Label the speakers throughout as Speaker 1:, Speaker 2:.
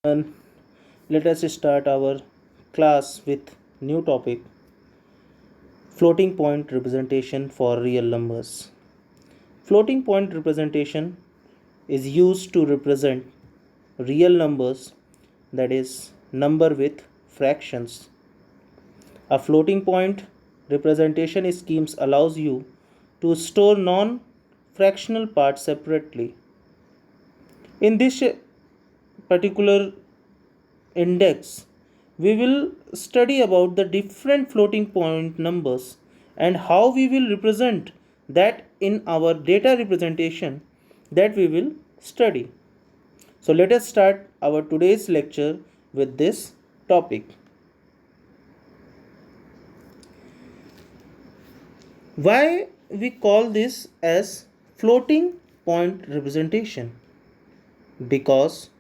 Speaker 1: And let us start our class with new topic, floating point representation for real numbers. Floating point representation is used to represent real numbers, that is number with fractions. A floating point representation schemes allows you to store non-fractional parts separately. In this particular index, we will study about the different floating point numbers and how we will represent that in our data representation that we will study. So let us start our today's lecture with this topic. Why we call this as floating point representation? Because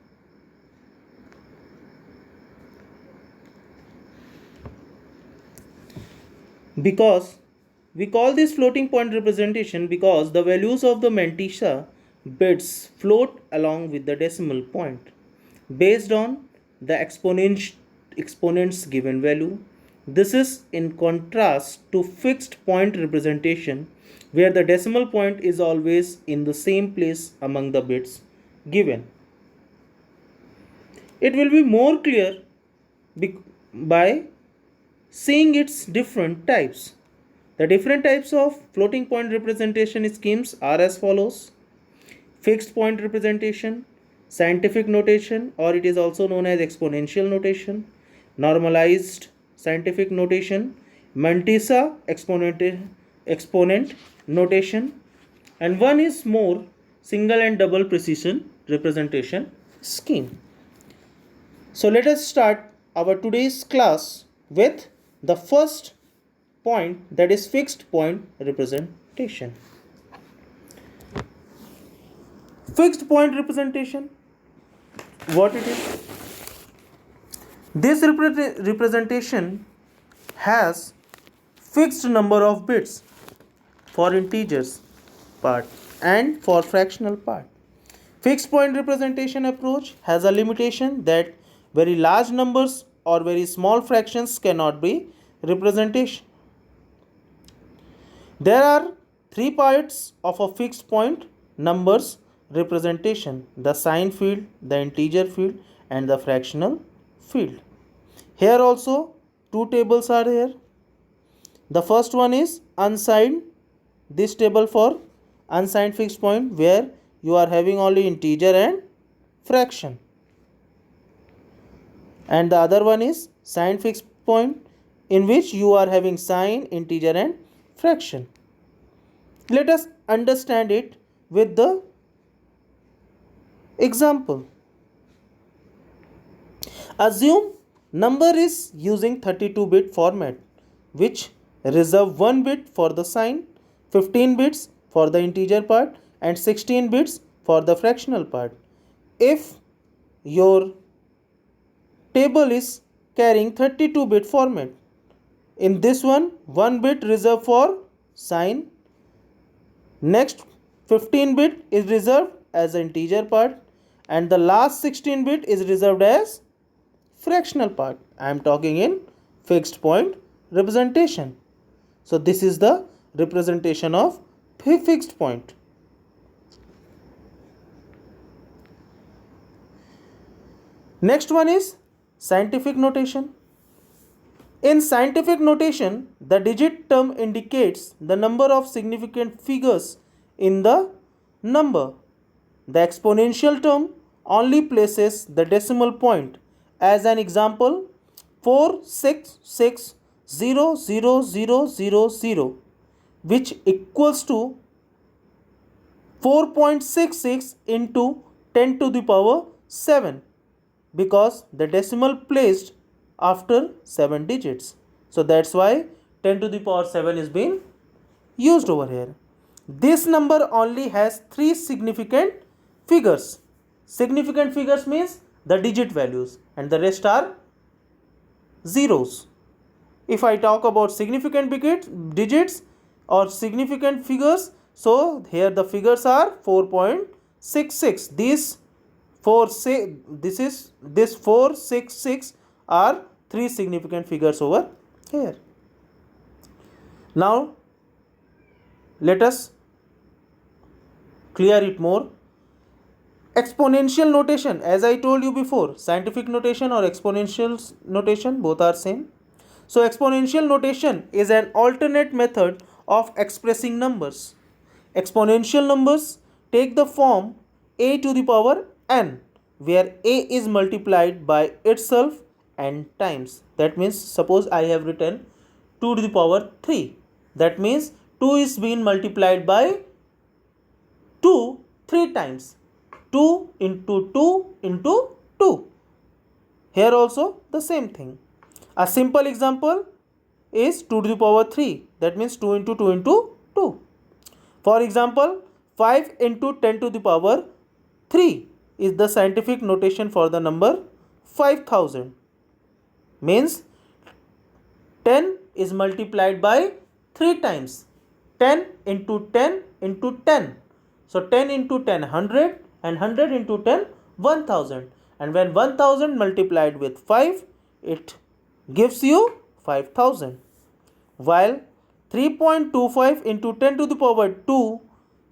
Speaker 1: we call this floating point representation because the values of the mantissa bits float along with the decimal point based on the exponent's given value. This is in contrast to fixed point representation where the decimal point is always in the same place among the bits given. It will be more clear by seeing its different types. The different types of floating point representation schemes are as follows: fixed point representation, scientific notation, or it is also known as exponential notation, normalized scientific notation, mantissa exponent notation, and one is more single and double precision representation scheme. So let us start our today's class with the first point, that is fixed point representation. Fixed point representation, what it is? This representation has fixed number of bits for integers part and for fractional part. Fixed point representation approach has a limitation that very large numbers or very small fractions cannot be representation. There are three parts of a fixed point numbers representation: the sign field, the integer field, and the fractional field. Here also two tables are here. The first one is unsigned, this table for unsigned fixed point where you are having only integer and fraction, and the other one is signed fixed point in which you are having sign, integer, and fraction. Let us understand it with the example. Assume number is using 32-bit format which reserve 1 bit for the sign, 15 bits for the integer part, and 16 bits for the fractional part. If your table is carrying 32-bit format, in this one 1 bit reserved for sign, next 15 bit is reserved as an integer part, and the last 16 bit is reserved as fractional part. I am talking in fixed point representation. So this is the representation of fixed point. Next one is scientific notation. In scientific notation, the digit term indicates the number of significant figures in the number. The exponential term only places the decimal point. As an example, 4660000, which equals to 4.66 into 10 to the power 7, because the decimal placed after 7 digits. So that's why 10 to the power 7 is being used over here. This number only has 3 significant figures. Significant figures means the digit values, and the rest are zeros. If I talk about significant digits or significant figures, so here the figures are 4.66. These this 466 are three significant figures over here. Now let us clear it more. Exponential notation, as I told you before, scientific notation or exponential notation, both are same. So exponential notation is an alternate method of expressing numbers. Exponential numbers take the form a to the power n, where a is multiplied by itself n times. That means suppose I have written 2 to the power 3. That means 2 is being multiplied by 2 3 times. 2 into 2 into 2. Here also the same thing. A simple example is 2 to the power 3. That means 2 into 2 into 2. For example, 5 into 10 to the power 3 is the scientific notation for the number 5000. Means 10 is multiplied by 3 times. 10 into 10 into 10. So 10 into 10 100 and 100 into 10 1000. And when 1000 multiplied with 5, it gives you 5000. While 3.25 into 10 to the power 2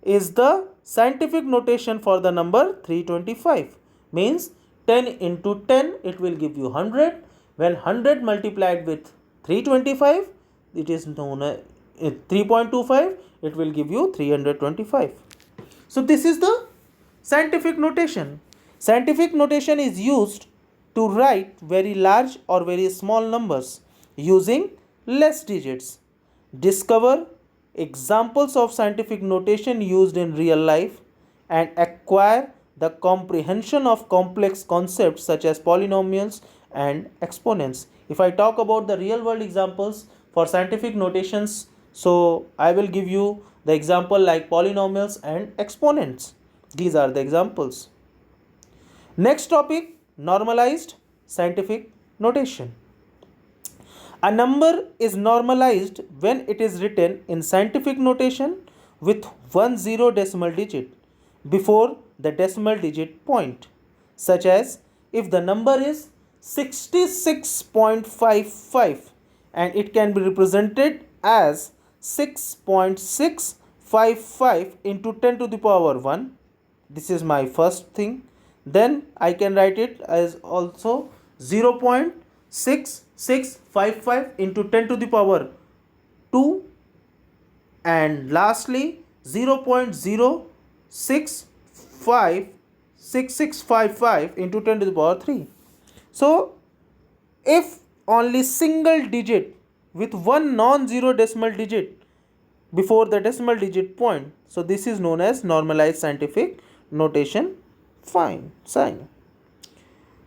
Speaker 1: is the scientific notation for the number 325. Means 10 into 10 it will give you 100. When 100 multiplied with 325, it is known as 3.25, it will give you 325. So this is the scientific notation. Scientific notation is used to write very large or very small numbers using less digits. Discover examples of scientific notation used in real life and acquire the comprehension of complex concepts such as polynomials and exponents. If I talk about the real world examples for scientific notations, so I will give you the example like polynomials and exponents. These are the examples. Next topic, normalized scientific notation. A number is normalized when it is written in scientific notation with 10 decimal digit before the decimal digit point, such as if the number is 66.55 and it can be represented as 6.655 into 10 to the power 1. This is my first thing. Then I can write it as also 0.6655 into 10 to the power 2, and lastly 0.0656655 into 10 to the power 3. So if only single digit with one non-zero decimal digit before the decimal digit point, so this is known as normalized scientific notation sign.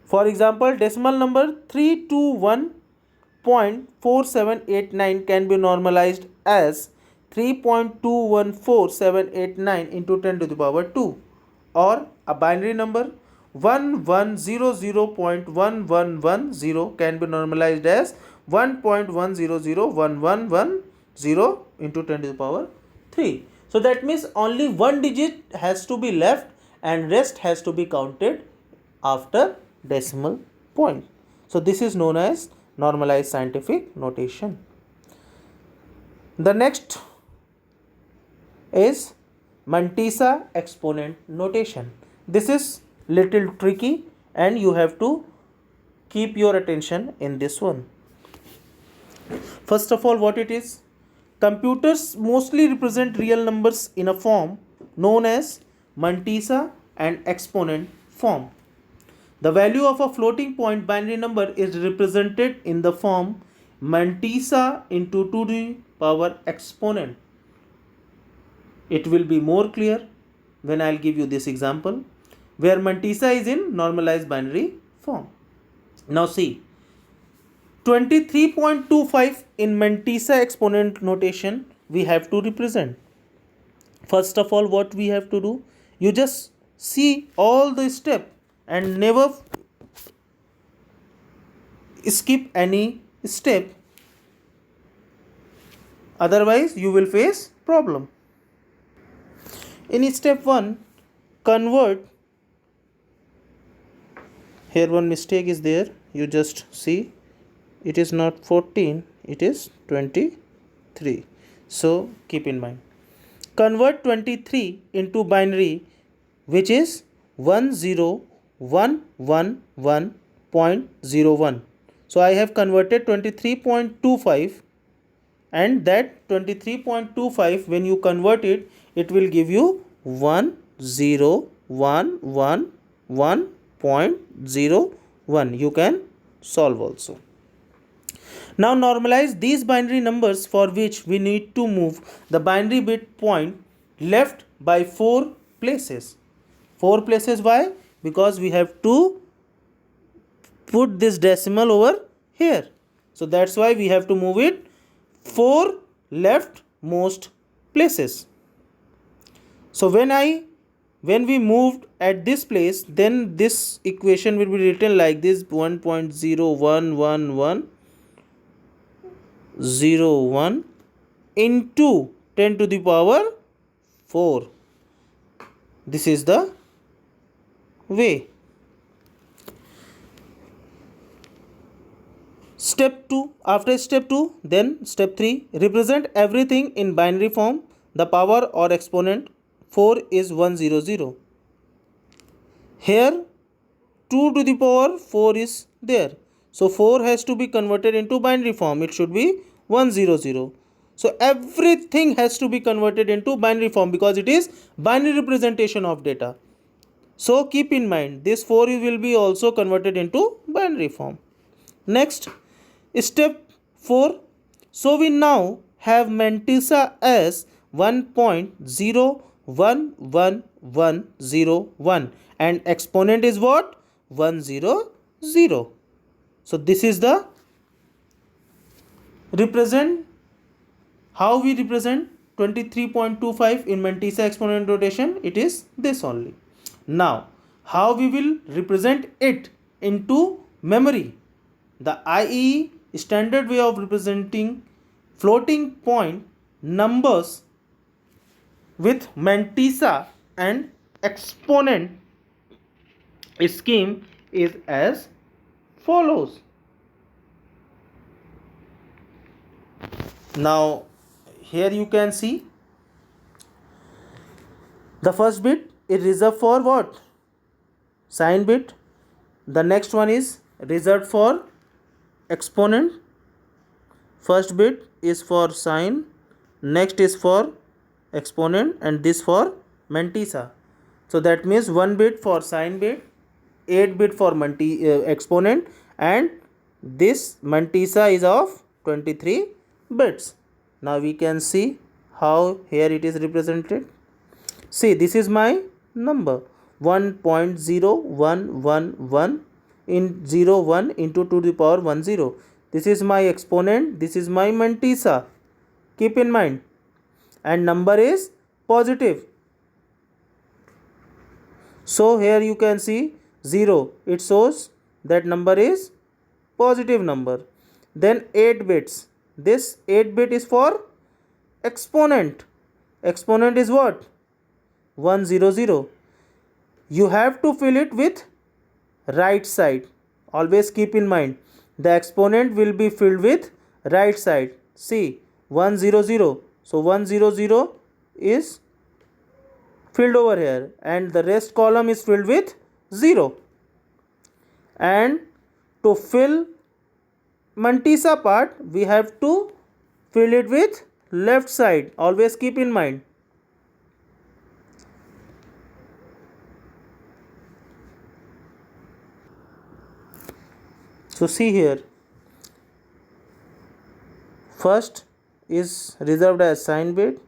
Speaker 1: For example, decimal number 321.4789 can be normalized as 3.214789 into 10 to the power 2, or a binary number 1100.1110 can be normalized as 1.1001110 into 10 to the power 3. So that means only one digit has to be left and rest has to be counted after decimal point. So this is known as normalized scientific notation. The next is Mantissa exponent notation. This is little tricky and you have to keep your attention in this one. First of all, what it is? Computers mostly represent real numbers in a form known as Mantissa and exponent form. The value of a floating point binary number is represented in the form Mantissa into 2 to the power exponent. It will be more clear when I'll give you this example where Mantissa is in normalized binary form. Now see, 23.25 in Mantissa exponent notation we have to represent. First of all, what we have to do? You just see all the step and never skip any step, otherwise you will face problem. In step 1, convert Here one mistake is there, you just see, it is not 14, it is 23. So keep in mind. Convert 23 into binary, which is 10111.01. So I have converted 23.25, and that 23.25, when you convert it, it will give you 10111.01. You can solve also. Now normalize these binary numbers for which we need to move the binary bit point left by 4 places. 4 places, why? Because we have to put this decimal over here. So that's why we have to move it 4 leftmost places. So when we moved at this place, then this equation will be written like this: 1.011101 into 10 to the power 4. This is the way. Step 2. After step 2, then step 3. Represent everything in binary form. The power or exponent 4 is 100. Here 2 to the power 4 is there. So 4 has to be converted into binary form. It should be 100. So everything has to be converted into binary form because it is binary representation of data. So keep in mind, this 4 will be also converted into binary form. Next, step 4. So we now have mantissa as 1.011101 and exponent is what? 100. So this is the represent. How we represent 23.25 in mantissa exponent notation? It is this only. Now how we will represent it into memory? The IEEE standard way of representing floating point numbers with mantissa and exponent scheme is as follows. Now here you can see the first bit is reserved for what? Sign bit. The next one is reserved for exponent. First bit is for sign, next is for exponent, and this for mantissa. So that means 1 bit for sign bit, 8 bit for exponent, and this mantissa is of 23 bits. Now we can see how here it is represented. See, this is my number 1.0111 in 01 into 2 to the power 10. This is my exponent, this is my mantissa. Keep in mind, and number is positive. So here you can see 0, it shows that number is positive number. Then 8 bits. This 8 bit is for exponent. Exponent is what? 100. You have to fill it with right side. Always keep in mind, the exponent will be filled with right side. See, 100. So 100 is filled over here and the rest column is filled with 0. And to fill mantissa part, we have to fill it with left side. Always keep in mind. So see here, first is reserved as sign bit,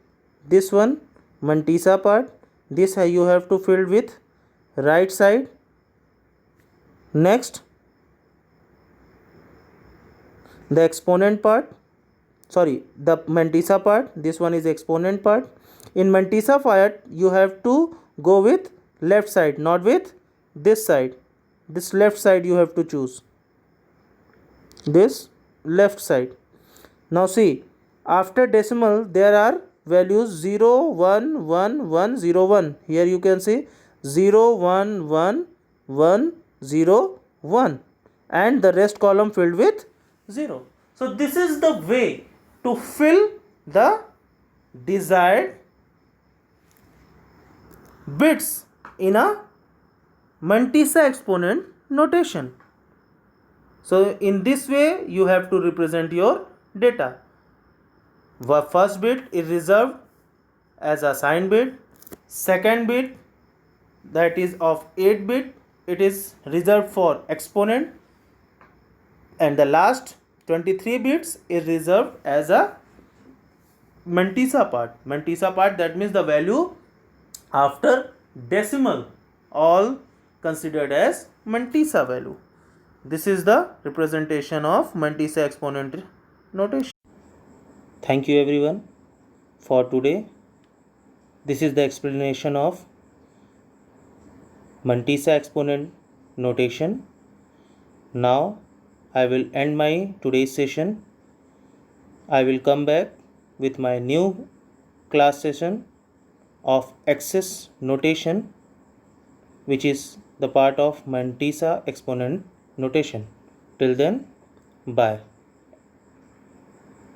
Speaker 1: this one mantissa part, this you have to fill with right side. Next, the exponent part, the mantissa part, this one is exponent part. In mantissa part, you have to go with left side, not with this side. This left side you have to choose. This left side. Now see, after decimal there are values 0 1 1 1 0 1. Here you can see 0 1 1 1 0 1 and the rest column filled with 0. So this is the way to fill the desired bits in a Mantissa exponent notation. So in this way you have to represent your data. The first bit is reserved as a signed bit. Second bit, that is of 8 bit, it is reserved for exponent, and the last 23 bits is reserved as a Mantissa part. Mantissa part, that means the value after decimal, all considered as Mantissa value. This is the representation of Mantissa exponent notation. Thank you everyone for today. This is the explanation of Mantissa exponent notation. Now I will end my today's session. I will come back with my new class session of excess notation, which is the part of Mantissa exponent notation. Till then, bye.